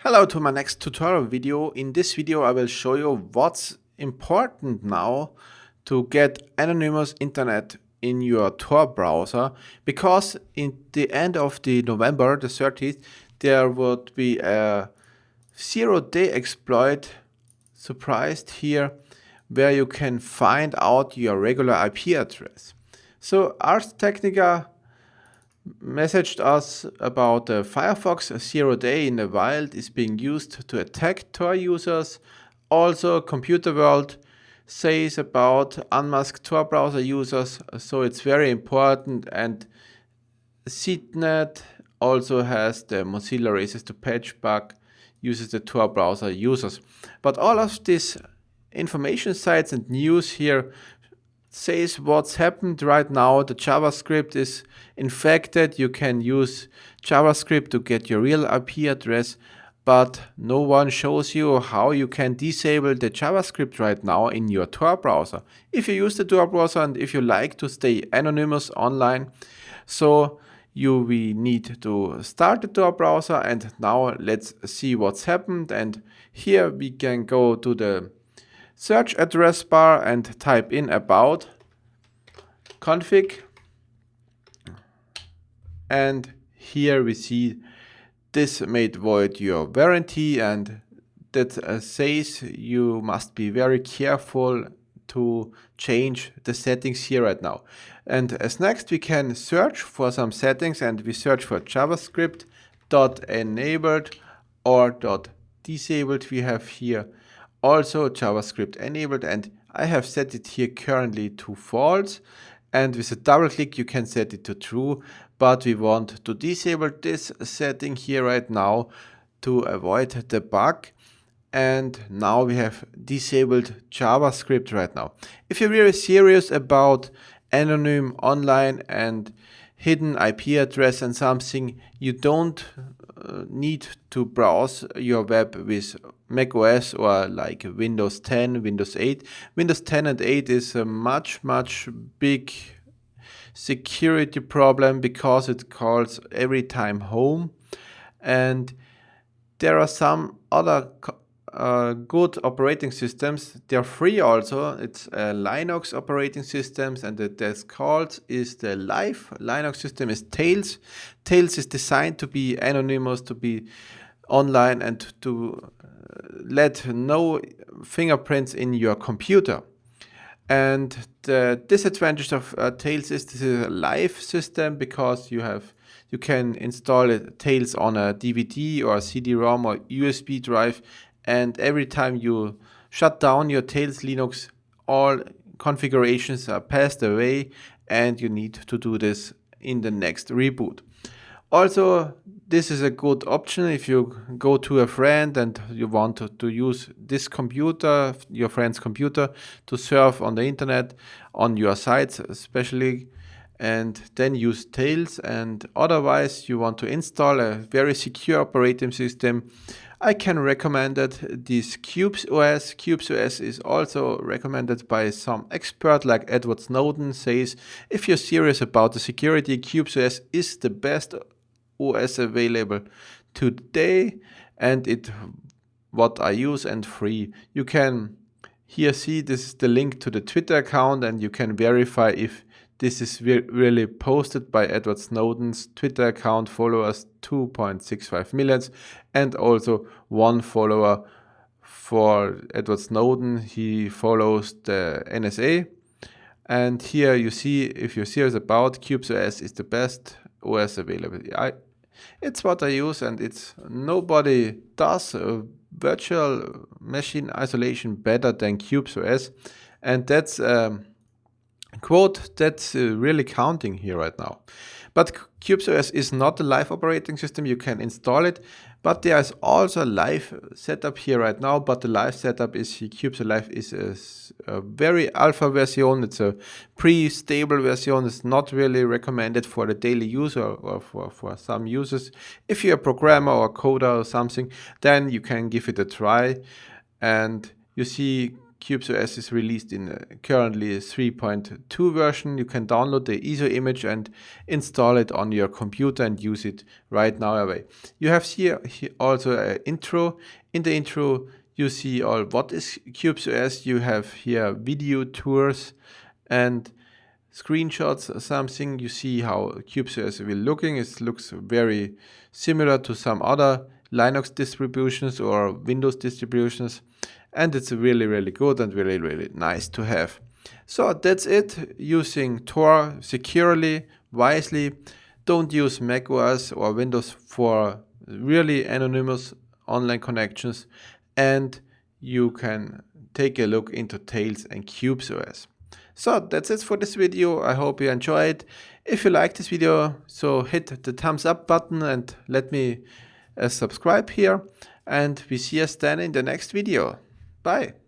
Hello to my next tutorial video. In this video I will show you what's important now to get anonymous internet in your Tor browser, because in the end of the November the 30th there would be a 0-day exploit surprised here where you can find out your regular IP address. So Ars Technica messaged us about the Firefox 0-day in the wild is being used to attack Tor users. Also, Computer World says about unmasked Tor browser users, so it's very important. And CNET also has the Mozilla Races to Patch bug, uses the Tor browser users. But all of these information sites and news here says what's happened right now. The JavaScript is infected. You can use JavaScript to get your real IP address, but no one shows you how you can disable the JavaScript right now in your Tor browser. If you use the Tor browser and if you like to stay anonymous online, so we need to start the Tor browser. And now let's see what's happened. And here we can go to the search address bar and type in about config, and here we see this made void your warranty, and that says you must be very careful to change the settings here right now. And as next we can search for some settings, and we search for javascript.enabled or .disabled. We have here also JavaScript enabled, and I have set it here currently to false, and with a double click you can set it to true, but we want to disable this setting here right now to avoid the bug. And now we have disabled JavaScript right now. If you're really serious about anonym online and hidden IP address and something, you don't need to browse your web with Mac OS or like Windows 10, Windows 8. Windows 10 and 8 is a much big security problem because it calls every time home. And there are some other good operating systems. They're free also. It's Linux operating systems, and the default is the live Linux system is Tails. Tails is designed to be anonymous, to be online, and to let no fingerprints in your computer. And the disadvantage of Tails is this is a live system, because you can install Tails on a DVD or a CD-ROM or USB drive, and every time you shut down your Tails Linux, all configurations are passed away, and you need to do this in the next reboot. Also, this is a good option if you go to a friend and you want to use this computer, your friend's computer, to surf on the internet, on your sites especially, and then use Tails. And otherwise you want to install a very secure operating system, I can recommend this Qubes-OS. Qubes-OS is also recommended by some expert like Edward Snowden. Says if you're serious about the security, Qubes-OS is the best OS available today, and it what I use and free. You can here see this is the link to the Twitter account, and you can verify if this is really posted by Edward Snowden's Twitter account. Followers 2.65 millions, and also one follower for Edward Snowden. He follows the NSA. And here you see, if you're serious about Qubes-OS is the best OS available. It's what I use, and it's nobody does virtual machine isolation better than Qubes-OS, and that's quote that's really counting here right now. But Qubes-OS is not a live operating system. You can install it, but there is also a live setup here right now. But the live setup is Qubes Live is a very alpha version. It's a pre-stable version. It's not really recommended for the daily user or for some users. If you're a programmer or a coder or something, then you can give it a try. And you see Qubes-OS is released in currently 3.2 version. You can download the ISO image and install it on your computer and use it right now away. You have here also an intro. In the intro, you see all what is Qubes-OS. You have here video tours and screenshots or something. You see how Qubes-OS will looking. It looks very similar to some other Linux distributions or Windows distributions, and it's really good and really nice to have. So that's it. Using Tor securely, wisely. Don't use macOS or Windows for really anonymous online connections, and you can take a look into Tails and Qubes-OS. So that's it for this video. I hope you enjoyed. If you like this video, so hit the thumbs up button and let me subscribe here, and we see us then in the next video. Bye.